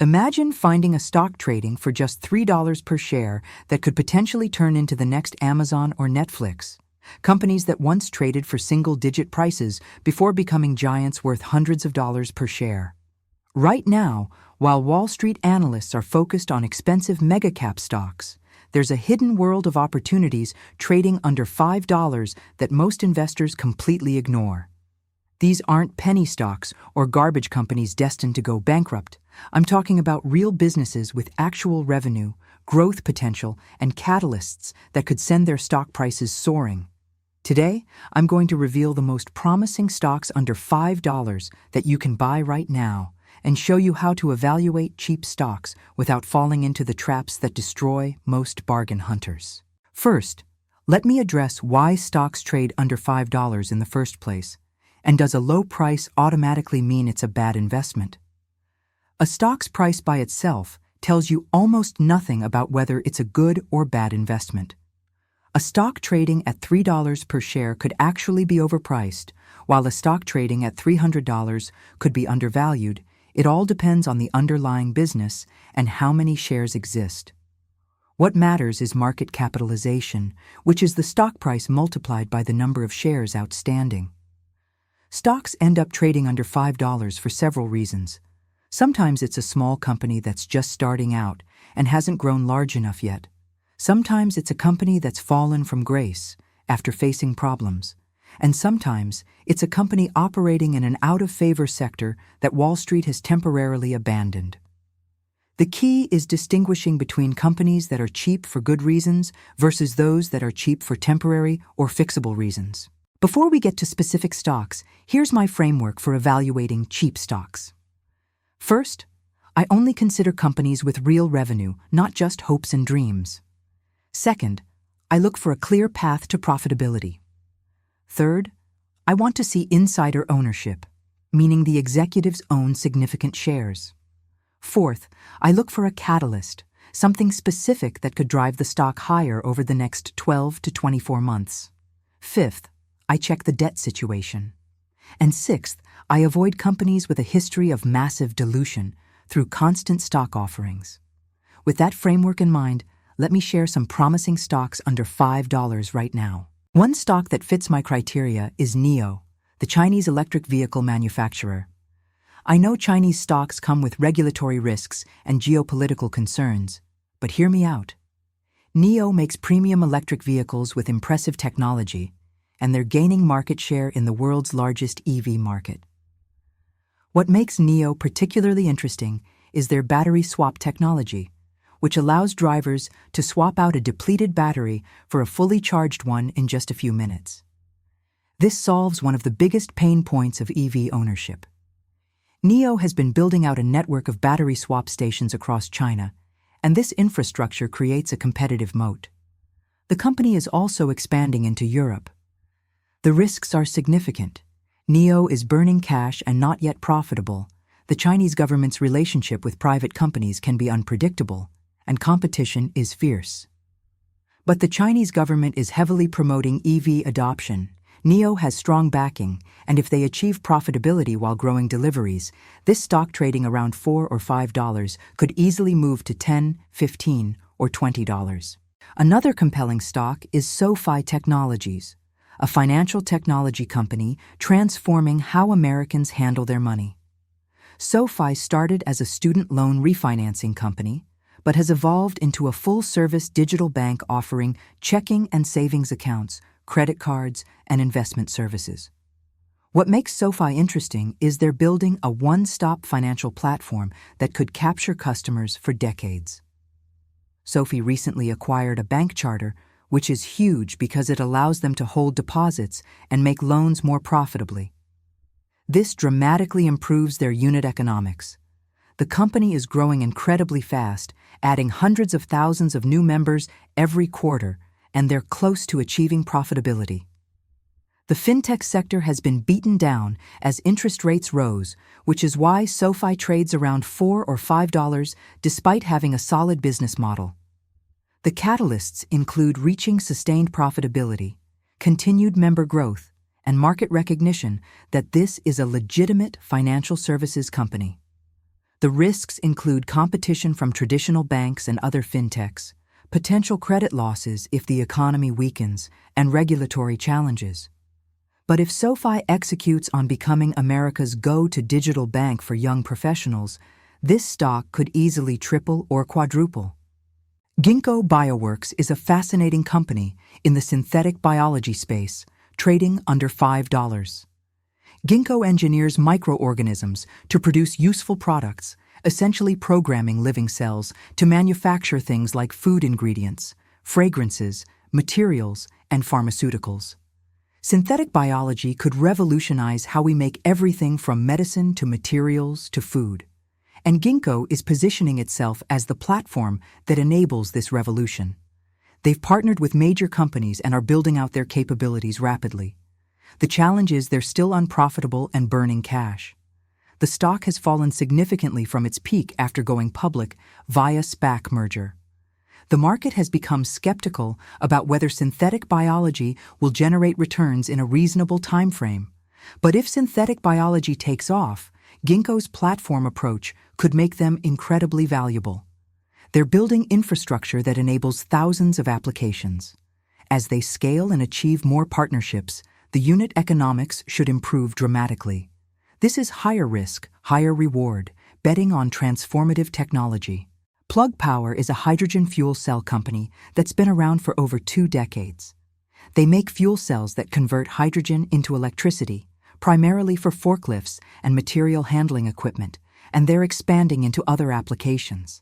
Imagine finding a stock trading for just $3 per share that could potentially turn into the next Amazon or Netflix. Companies that once traded for single-digit prices before becoming giants worth hundreds of dollars per share. Right now, while Wall Street analysts are focused on expensive mega-cap stocks, there's a hidden world of opportunities trading under $5 that most investors completely ignore. These aren't penny stocks or garbage companies destined to go bankrupt. I'm talking about real businesses with actual revenue, growth potential, and catalysts that could send their stock prices soaring. Today, I'm going to reveal the most promising stocks under $5 that you can buy right now and show you how to evaluate cheap stocks without falling into the traps that destroy most bargain hunters. First, let me address why stocks trade under $5 in the first place, and does a low price automatically mean it's a bad investment? A stock's price by itself tells you almost nothing about whether it's a good or bad investment. A stock trading at $3 per share could actually be overpriced, while a stock trading at $300 could be undervalued. It all depends on the underlying business and how many shares exist. What matters is market capitalization, which is the stock price multiplied by the number of shares outstanding. Stocks end up trading under $5 for several reasons. Sometimes it's a small company that's just starting out and hasn't grown large enough yet. Sometimes it's a company that's fallen from grace after facing problems. And sometimes it's a company operating in an out-of-favor sector that Wall Street has temporarily abandoned. The key is distinguishing between companies that are cheap for good reasons versus those that are cheap for temporary or fixable reasons. Before we get to specific stocks, here's my framework for evaluating cheap stocks. First, I only consider companies with real revenue, not just hopes and dreams. Second, I look for a clear path to profitability. Third, I want to see insider ownership, meaning the executives own significant shares. Fourth, I look for a catalyst, something specific that could drive the stock higher over the next 12 to 24 months. Fifth, I check the debt situation. And sixth, I avoid companies with a history of massive dilution through constant stock offerings. With that framework in mind, let me share some promising stocks under $5 right now. One stock that fits my criteria is NIO, the Chinese electric vehicle manufacturer. I know Chinese stocks come with regulatory risks and geopolitical concerns, but hear me out. NIO makes premium electric vehicles with impressive technology, and they're gaining market share in the world's largest EV market. What makes NIO particularly interesting is their battery swap technology, which allows drivers to swap out a depleted battery for a fully charged one in just a few minutes. This solves one of the biggest pain points of EV ownership. NIO has been building out a network of battery swap stations across China, and this infrastructure creates a competitive moat. The company is also expanding into Europe. The risks are significant. NIO is burning cash and not yet profitable. The Chinese government's relationship with private companies can be unpredictable, and competition is fierce. But the Chinese government is heavily promoting EV adoption. NIO has strong backing, and if they achieve profitability while growing deliveries, this stock trading around $4 or $5 could easily move to $10, $15, or $20. Another compelling stock is SoFi Technologies, a financial technology company transforming how Americans handle their money. SoFi started as a student loan refinancing company, but has evolved into a full-service digital bank offering checking and savings accounts, credit cards, and investment services. What makes SoFi interesting is they're building a one-stop financial platform that could capture customers for decades. SoFi recently acquired a bank charter, which is huge because it allows them to hold deposits and make loans more profitably. This dramatically improves their unit economics. The company is growing incredibly fast, adding hundreds of thousands of new members every quarter, and they're close to achieving profitability. The fintech sector has been beaten down as interest rates rose, which is why SoFi trades around $4 or $5 despite having a solid business model. The catalysts include reaching sustained profitability, continued member growth, and market recognition that this is a legitimate financial services company. The risks include competition from traditional banks and other fintechs, potential credit losses if the economy weakens, and regulatory challenges. But if SoFi executes on becoming America's go-to-digital bank for young professionals, this stock could easily triple or quadruple. Ginkgo Bioworks is a fascinating company in the synthetic biology space, trading under $5. Ginkgo engineers microorganisms to produce useful products, essentially programming living cells to manufacture things like food ingredients, fragrances, materials, and pharmaceuticals. Synthetic biology could revolutionize how we make everything from medicine to materials to food. And Ginkgo is positioning itself as the platform that enables this revolution. They've partnered with major companies and are building out their capabilities rapidly. The challenge is they're still unprofitable and burning cash. The stock has fallen significantly from its peak after going public via SPAC merger. The market has become skeptical about whether synthetic biology will generate returns in a reasonable time frame. But if synthetic biology takes off, Ginkgo's platform approach could make them incredibly valuable. They're building infrastructure that enables thousands of applications. As they scale and achieve more partnerships, the unit economics should improve dramatically. This is higher risk, higher reward, betting on transformative technology. Plug Power is a hydrogen fuel cell company that's been around for over 2 decades. They make fuel cells that convert hydrogen into electricity, primarily for forklifts and material handling equipment, and they're expanding into other applications.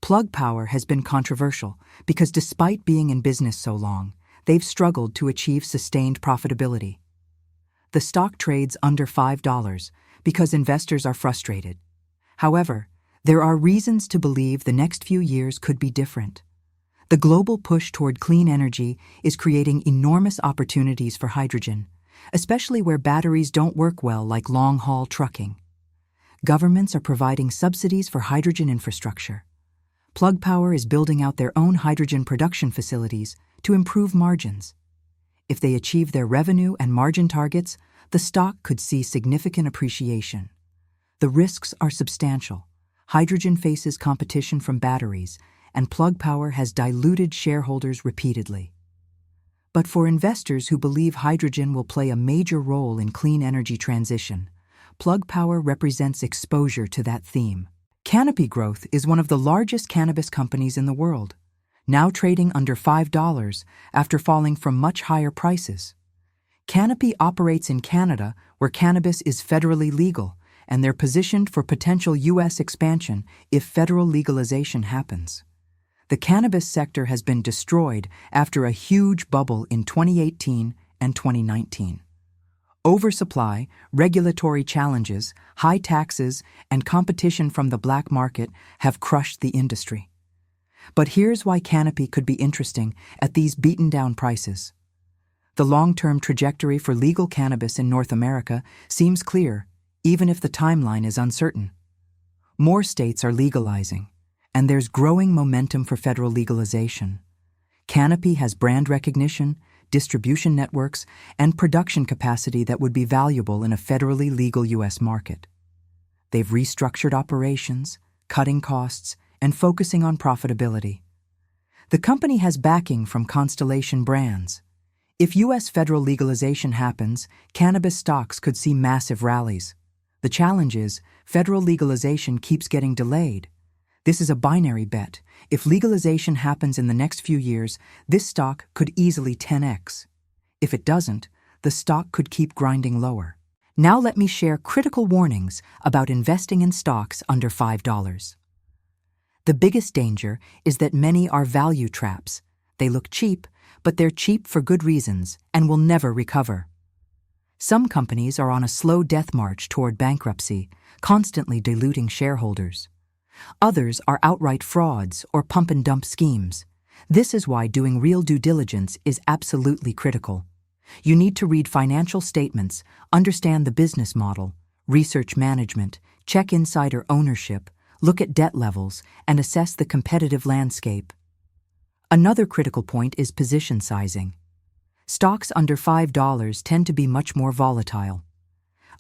Plug Power has been controversial because despite being in business so long, they've struggled to achieve sustained profitability. The stock trades under $5 because investors are frustrated. However, there are reasons to believe the next few years could be different. The global push toward clean energy is creating enormous opportunities for hydrogen, especially where batteries don't work well like long-haul trucking. Governments are providing subsidies for hydrogen infrastructure. Plug Power is building out their own hydrogen production facilities to improve margins. If they achieve their revenue and margin targets, the stock could see significant appreciation. The risks are substantial. Hydrogen faces competition from batteries, and Plug Power has diluted shareholders repeatedly. But for investors who believe hydrogen will play a major role in clean energy transition, Plug Power represents exposure to that theme. Canopy Growth is one of the largest cannabis companies in the world, now trading under $5 after falling from much higher prices. Canopy operates in Canada, where cannabis is federally legal, and they're positioned for potential U.S. expansion if federal legalization happens. The cannabis sector has been destroyed after a huge bubble in 2018 and 2019. Oversupply, regulatory challenges, high taxes, and competition from the black market have crushed the industry. But here's why Canopy could be interesting at these beaten-down prices. The long-term trajectory for legal cannabis in North America seems clear, even if the timeline is uncertain. More states are legalizing, and there's growing momentum for federal legalization. Canopy has brand recognition, distribution networks, and production capacity that would be valuable in a federally legal U.S. market. They've restructured operations, cutting costs, and focusing on profitability. The company has backing from Constellation Brands. If U.S. federal legalization happens, cannabis stocks could see massive rallies. The challenge is, federal legalization keeps getting delayed. This is a binary bet. If legalization happens in the next few years, this stock could easily 10x. If it doesn't, the stock could keep grinding lower. Now let me share critical warnings about investing in stocks under $5. The biggest danger is that many are value traps. They look cheap, but they're cheap for good reasons and will never recover. Some companies are on a slow death march toward bankruptcy, constantly diluting shareholders. Others are outright frauds or pump-and-dump schemes. This is why doing real due diligence is absolutely critical. You need to read financial statements, understand the business model, research management, check insider ownership, look at debt levels, and assess the competitive landscape. Another critical point is position sizing. Stocks under $5 tend to be much more volatile.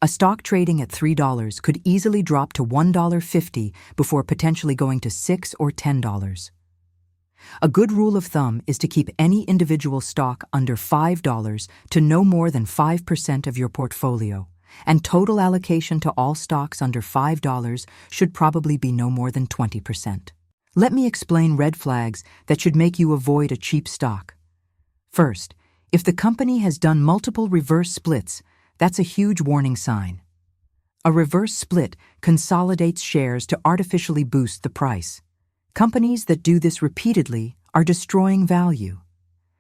A stock trading at $3 could easily drop to $1.50 before potentially going to $6 or $10. A good rule of thumb is to keep any individual stock under $5 to no more than 5% of your portfolio, and total allocation to all stocks under $5 should probably be no more than 20%. Let me explain red flags that should make you avoid a cheap stock. First, if the company has done multiple reverse splits, that's a huge warning sign. A reverse split consolidates shares to artificially boost the price. Companies that do this repeatedly are destroying value.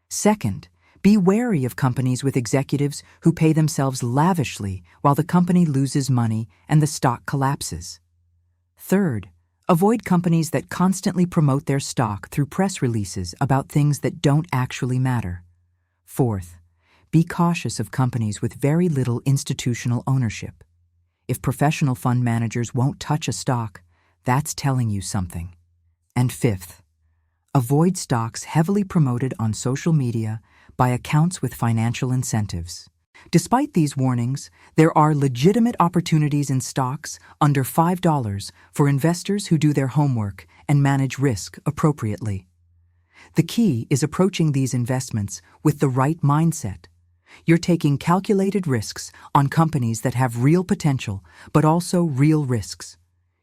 Second, be wary of companies with executives who pay themselves lavishly while the company loses money and the stock collapses. Third, avoid companies that constantly promote their stock through press releases about things that don't actually matter. Fourth, be cautious of companies with very little institutional ownership. If professional fund managers won't touch a stock, that's telling you something. And fifth, avoid stocks heavily promoted on social media by accounts with financial incentives. Despite these warnings, there are legitimate opportunities in stocks under $5 for investors who do their homework and manage risk appropriately. The key is approaching these investments with the right mindset. You're taking calculated risks on companies that have real potential, but also real risks.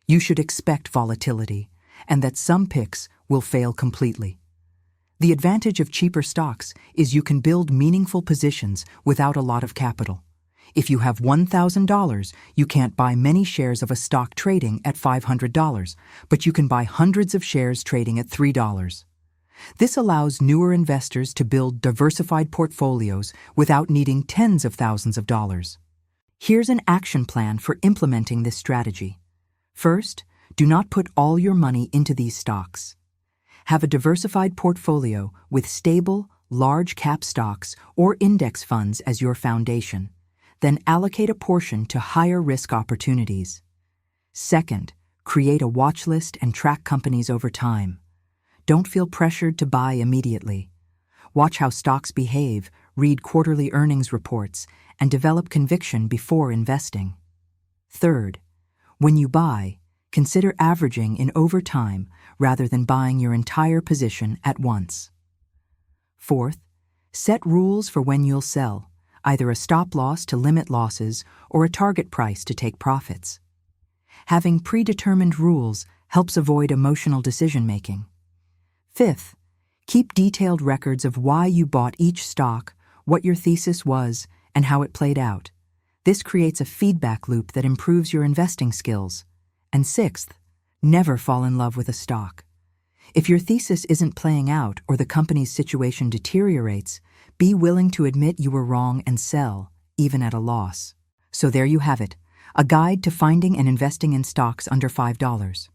You should expect volatility, and that some picks will fail completely. The advantage of cheaper stocks is you can build meaningful positions without a lot of capital. If you have $1,000, you can't buy many shares of a stock trading at $500, but you can buy hundreds of shares trading at $3. This allows newer investors to build diversified portfolios without needing tens of thousands of dollars. Here's an action plan for implementing this strategy. First, do not put all your money into these stocks. Have a diversified portfolio with stable, large-cap stocks or index funds as your foundation. Then allocate a portion to higher-risk opportunities. Second, create a watch list and track companies over time. Don't feel pressured to buy immediately. Watch how stocks behave, read quarterly earnings reports, and develop conviction before investing. Third, when you buy, consider averaging in over time rather than buying your entire position at once. Fourth, set rules for when you'll sell, either a stop loss to limit losses or a target price to take profits. Having predetermined rules helps avoid emotional decision-making. Fifth, keep detailed records of why you bought each stock, what your thesis was, and how it played out. This creates a feedback loop that improves your investing skills. And sixth, never fall in love with a stock. If your thesis isn't playing out or the company's situation deteriorates, be willing to admit you were wrong and sell, even at a loss. So there you have it, a guide to finding and investing in stocks under $5.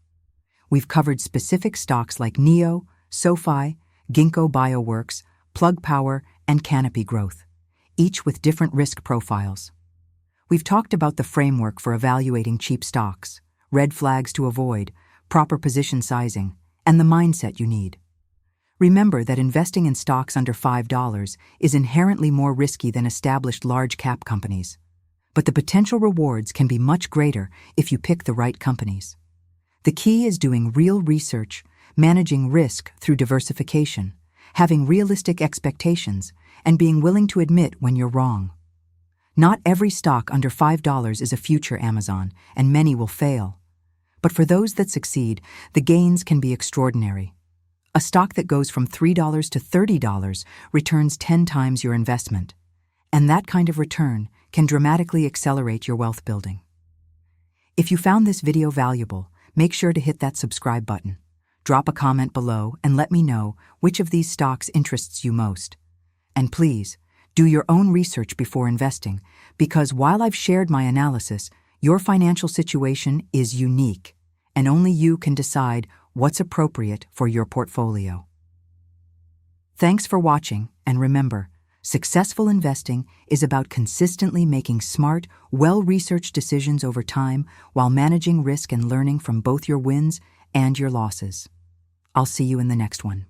We've covered specific stocks like NEO, SoFi, Ginkgo Bioworks, Plug Power, and Canopy Growth, each with different risk profiles. We've talked about the framework for evaluating cheap stocks, red flags to avoid, proper position sizing, and the mindset you need. Remember that investing in stocks under $5 is inherently more risky than established large-cap companies, but the potential rewards can be much greater if you pick the right companies. The key is doing real research, managing risk through diversification, having realistic expectations, and being willing to admit when you're wrong. Not every stock under $5 is a future Amazon, and many will fail. But for those that succeed, the gains can be extraordinary. A stock that goes from $3 to $30 returns 10 times your investment. And that kind of return can dramatically accelerate your wealth building. If you found this video valuable, make sure to hit that subscribe button. Drop a comment below and let me know which of these stocks interests you most. And please, do your own research before investing, because while I've shared my analysis, your financial situation is unique, and only you can decide what's appropriate for your portfolio. Thanks for watching, and remember, successful investing is about consistently making smart, well-researched decisions over time while managing risk and learning from both your wins and your losses. I'll see you in the next one.